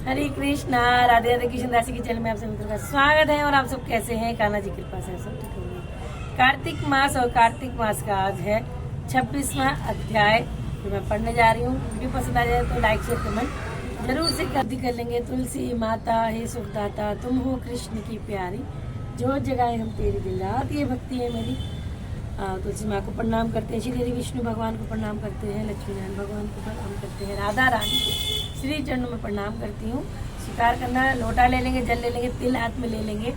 हरे कृष्णा। राधे राधे। कृष्ण दासी की चैनल में आप सभी मित्रों का स्वागत है। और आप सब कैसे हैं? कान्हा जी कृपा से सब ठीक होंगे। कार्तिक मास और कार्तिक मास का आज है 26वां अध्याय जो मैं पढ़ने जा रही हूँ। वीडियो पसंद आ जाए तो लाइक शेयर कमेंट जरूर से कर लेंगे। तुलसी माता हे सुखदाता, तुम हो कृष्ण की प्यारी, जो जगाए हम तेरी दिन रात। ये भक्ति है मेरी। तुलसी माँ को प्रणाम करते हैं, श्री हरि विष्णु भगवान को प्रणाम करते हैं, लक्ष्मी नारायण भगवान को प्रणाम करते हैं, राधा रानी के श्री चरणों में प्रणाम करती हूँ। स्वीकार करना, लोटा ले लेंगे, जल ले लेंगे, तिल हाथ में ले लेंगे।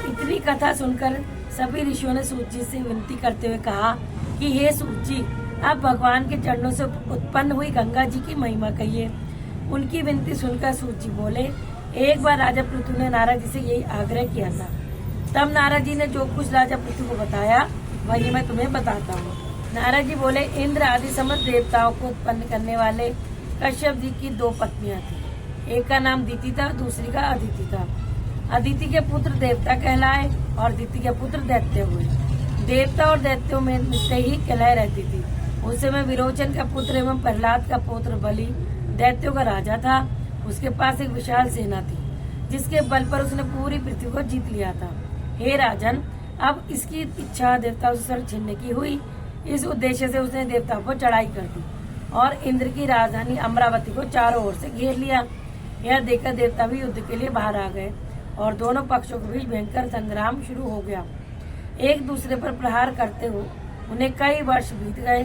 इतनी कथा सुनकर सभी ऋषियों ने सूत जी से विनती करते हुए कहा कि हे सूत जी, आप भगवान के चरणों से उत्पन्न हुई गंगा जी की महिमा कहिए। उनकी विनती सुनकर सूत जी बोले, एक बार राजा पृथु ने नारद जी से यही आग्रह किया था। तब नारद जी ने जो कुछ राजा पृथु को बताया वही मैं तुम्हें बताता हूँ। नारद जी बोले, इंद्र आदि समस्त देवताओं को उत्पन्न करने वाले कश्यप जी की दो पत्नियां थी। एक का नाम दीति था, दूसरी का अदिति था। अदिति के पुत्र देवता कहलाए और दीति के पुत्र दैत्य हुए। देवता और दैत्यों में नित्य ही कलह रहती थी। उस समय विरोचन का पुत्र एवं प्रहलाद का पुत्र बलि दैत्यों का राजा था। उसके पास एक विशाल सेना थी जिसके बल पर उसने पूरी पृथ्वी को जीत लिया था। हे राजन, अब इसकी इच्छा देवताओं से स्वर्ग छीनने की हुई। इस उद्देश्य से उसने देवताओं पर चढ़ाई कर दी और इंद्र की राजधानी अमरावती को चारों ओर से घेर लिया। यह देखकर देवता भी युद्ध के लिए बाहर आ गए और दोनों पक्षों के बीच भयंकर संग्राम शुरू हो गया। एक दूसरे पर प्रहार करते हुए उन्हें कई वर्ष बीत गए।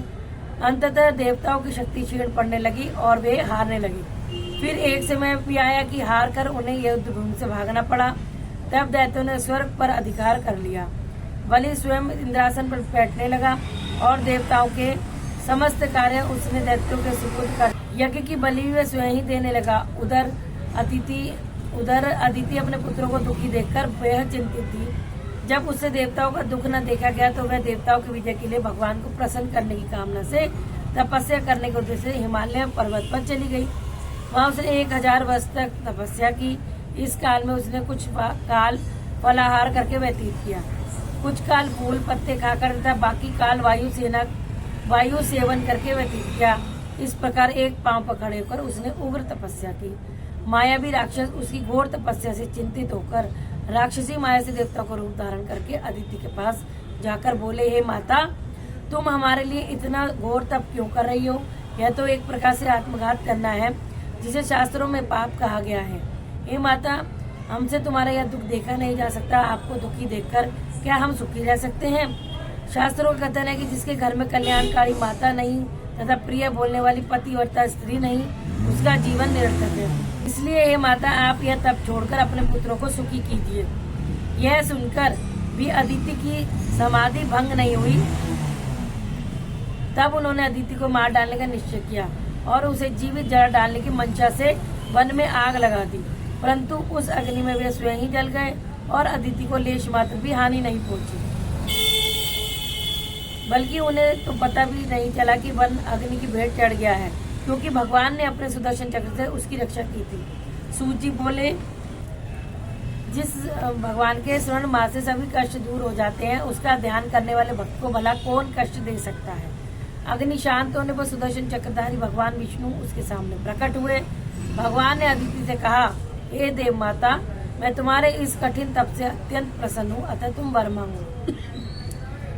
अंततः देवताओं की शक्ति क्षीण पड़ने लगी और वे हारने लगे। फिर एक समय भी आया कि हार कर उन्हें युद्ध भूमि से भागना पड़ा। तब दैत्यों ने स्वर्ग पर अधिकार कर लिया। बलि स्वयं इंद्रासन पर बैठने लगा और देवताओं के समस्त कार्य उसने दैत्यों के सुपुर्द कर। यज्ञ की बलि वे स्वयं ही देने लगा। उधर अदिति अपने पुत्रों को दुखी देखकर बेहद चिंतित थी। जब उससे देवताओं का दुख न देखा गया तो वह देवताओं के विजय के लिए भगवान को प्रसन्न करने की कामना से तपस्या करने के उद्देश्य से हिमालय पर्वत पर चली गई। वहाँ उसने 1000 वर्ष तक तपस्या की। इस काल में उसने कुछ काल फलाहार करके व्यतीत किया, कुछ काल फूल पत्ते खाकर तथा बाकी काल वायु सेवन करके व्यतीत किया। इस प्रकार एक पांव पकड़े होकर उसने उग्र तपस्या की। मायावी राक्षस उसकी घोर तपस्या से चिंतित होकर राक्षसी माया से देवता को रूप धारण करके अदिति के पास जाकर बोले, हे माता, तुम हमारे लिए इतना घोर तप क्यों कर रही हो? यह तो एक प्रकार से आत्मघात करना है जिसे शास्त्रों में पाप कहा गया है। हे माता, हमसे तुम्हारा यह दुख देखा नहीं जा सकता। आपको दुखी देखकर क्या हम सुखी रह सकते हैं? शास्त्रों का कथन है कि जिसके घर में कल्याणकारी माता नहीं तथा प्रिय बोलने वाली पतिव्रता स्त्री नहीं, उसका जीवन निरर्थक है। इसलिए हे माता, आप यह तप छोड़कर अपने पुत्रों को सुखी कीजिए। यह सुनकर भी अदिति की समाधि भंग नहीं हुई। तब उन्होंने अदिति को मार डालने का निश्चय किया और उसे जीवित जला डालने की मंशा से वन में आग लगा दी। परंतु उस अग्नि में वे स्वयं ही जल गए और अदिति को लेश मात्र भी हानि नहीं पहुंची, बल्कि उन्हें तो पता भी नहीं चला कि वन अग्नि की भेंट चढ़ गया है, क्योंकि भगवान ने अपने सुदर्शन चक्र से उसकी रक्षा की थी। सूत जी बोले, जिस भगवान के स्मरण मात्र से सभी कष्ट दूर हो जाते हैं, उसका ध्यान करने वाले भक्त को भला कौन कष्ट दे सकता है। अग्नि शांत होने पर सुदर्शन चक्रधारी भगवान विष्णु उसके सामने प्रकट हुए। भगवान ने अदिति से कहा, हे देव माता, मैं तुम्हारे इस कठिन तप से अत्यंत प्रसन्न हूँ, अतः तुम वर मांगो।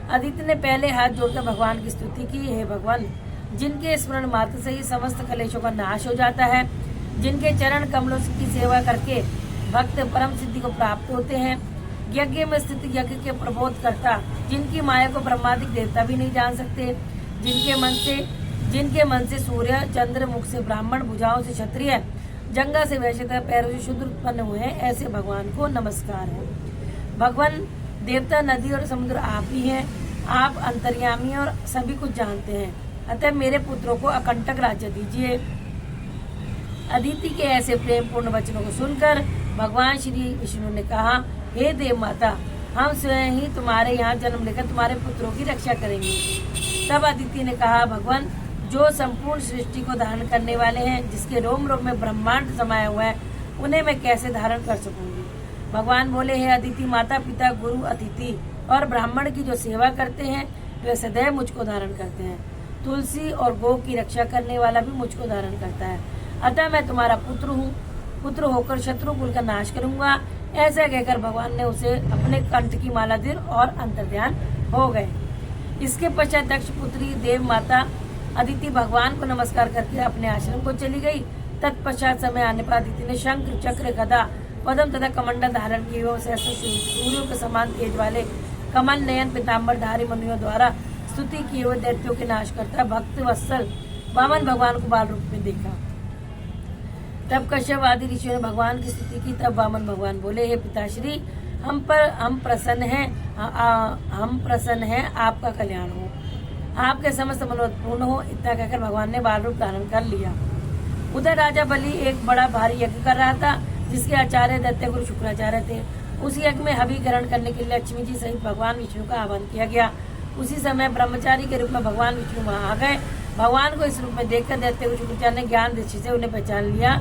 अदिति ने पहले हाथ जोड़कर भगवान की स्तुति की। हे भगवान, जिनके स्मरण मात्र से ही समस्त कलेशों का नाश हो जाता है, जिनके चरण कमलों की सेवा करके भक्त परम सिद्धि को प्राप्त होते हैं, यज्ञ में स्थित यज्ञ के प्रबोध करता, जिनकी माया को ब्रह्मादिक देवता भी नहीं जान सकते, जिनके मन से सूर्य, चंद्र, मुख से ब्राह्मण, भुजाओं से क्षत्रिय, जंगा से वैश्य तथा पैरों से शूद्र उत्पन्न हुए हैं, ऐसे भगवान को नमस्कार है। भगवान, देवता, नदी और समुद्र आप ही हैं। आप अंतर्यामी और सभी कुछ जानते हैं, अतः मेरे पुत्रों को अकंटक राज्य दीजिए। अदिति के ऐसे प्रेम पूर्ण वचनों को सुनकर भगवान श्री विष्णु ने कहा, हे देव माता, हम स्वयं ही तुम्हारे यहाँ जन्म लेकर तुम्हारे पुत्रों की रक्षा करेंगे। तब अदिति ने कहा, भगवान, जो संपूर्ण सृष्टि को धारण करने वाले हैं, जिसके रोम रोम में ब्रह्मांड समाया हुआ है, उन्हें मैं कैसे धारण कर सकूंगी? भगवान बोले, हे अदिति, माता पिता, गुरु, अतिथि और ब्राह्मण की जो सेवा करते हैं, वे सदैव मुझको धारण करते हैं। तुलसी और गौ की रक्षा करने वाला भी मुझको धारण करता है। अतः मैं तुम्हारा पुत्र हूँ। पुत्र होकर शत्रु कुल का नाश करूंगा। ऐसा कहकर भगवान ने उसे अपने कंठ की माला दी और अंतर्ध्यान हो गए। इसके पश्चात दक्ष पुत्री देव माता अदिति भगवान को नमस्कार करके अपने आश्रम को चली गई। तत्पश्चात समय आने पर अदिति ने शंख, चक्र, गदा, पद्म तथा कमंडल धारण किए हुए सहस्त्र सूर्यों के समान तेज वाले कमल नयन पीताम्बरधारी मनुष्यों द्वारा स्तुति किए हुए दैत्यों के नाश करता भक्त वत्सल वामन भगवान को बाल रूप में देखा। तब कश्यप आदि ऋषियों ने भगवान की स्तुति की। तब वामन भगवान बोले, हे पिताश्री, हम प्रसन्न हैं, आपका कल्याण हो, आपके समस्त मनोरथ पूर्ण हो। इतना कहकर भगवान ने बाल रूप धारण कर लिया। उधर राजा बलि एक बड़ा भारी यज्ञ कर रहा था, जिसके आचार्य दैत्य गुरु शुक्राचार्य थे। उस यज्ञ में हवि ग्रहण करने के लिए लक्ष्मी जी सहित भगवान विष्णु का आह्वान किया गया। उसी समय ब्रह्मचारी के रूप में भगवान विष्णु वहां आ गए। भगवान को इस रूप में देखकर दैत्य गुरु शुक्राचार्य ने ज्ञान दृष्टि से उन्हें पहचान लिया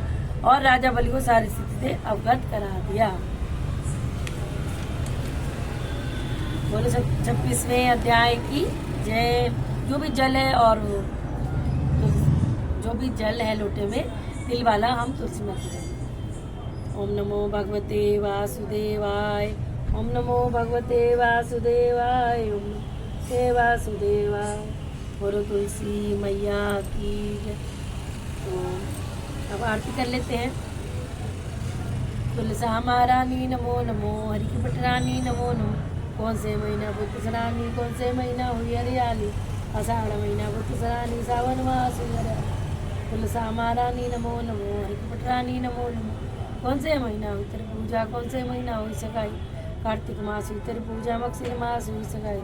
और राजा बलि को सारी स्थिति से अवगत करा दिया। बोले 26वें अध्याय की जय। जो भी जल है और जो भी जल है लोटे में तिल वाला हम तुलसी माता करें। ओम नमो भगवते वासुदेवाय, ओम नमो भगवते वासुदेवाय, ओम नमो वासुदेवाय। बोलो तुलसी मैया की जय। तो अब आरती कर लेते हैं। तुलसा महारानी नमो नमो, हरि की पटरानी नमो नमो। कौन से महीना बुद्ध सरानी, कौन से महीना हुई हरियाली, आषाढ़ महीना बुद्ध सरानी, सावन मास हुई हरियाली। तुलसा महारानी नमो नमो, हरि की पटरानी नमो नमो। कौन से महीना हुई तेरी पूजा, कौन से महीना हुई सगाई, कार्तिक मास हुई तेरी पूजा, मगशिर मास हुई सगाई।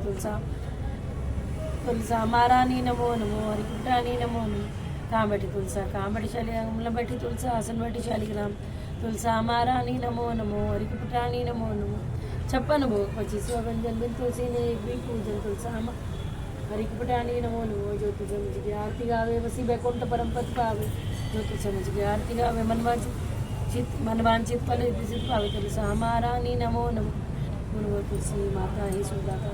तुलसा महारानी नमो नमो, हरि की पटरानी नमो नमो। कहाँ बैठी तुलसा, कहाँ बैठी शाली, बैठी तुलसा, आसन बैठी शालिग्राम। तुलसा महारानी नमो नमो, हरि की पटरानी नमो नमो। 56 भोग 25 व्यंजन, बिन तुलसी ने एक भी पूजन। तुलसा हरि की पटरानी नमो नमो। जो तू समझ गया आरती गावे, वसी बैकुंठ परम पद पावे। जो तू समझ गया आरती गावे, मनवांचित फल सिद्ध पावे। तुलसा महारानी नमो नमो। नमो तुलसी माता ही सुदाता,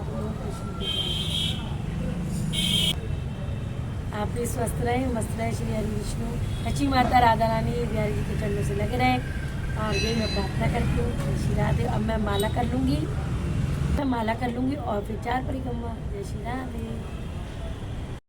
आप भी स्वस्थ रहें, मस्त रहें। श्री हरि विष्णु लक्ष्मी माता राधा रानी बिहारी जी के चरणों से लगे रहें। और ये मैं प्रार्थना करती हूँ। श्री राधे। अब मैं माला कर लूँगी और फिर 4 परिक्रमा। जय श्री राधे।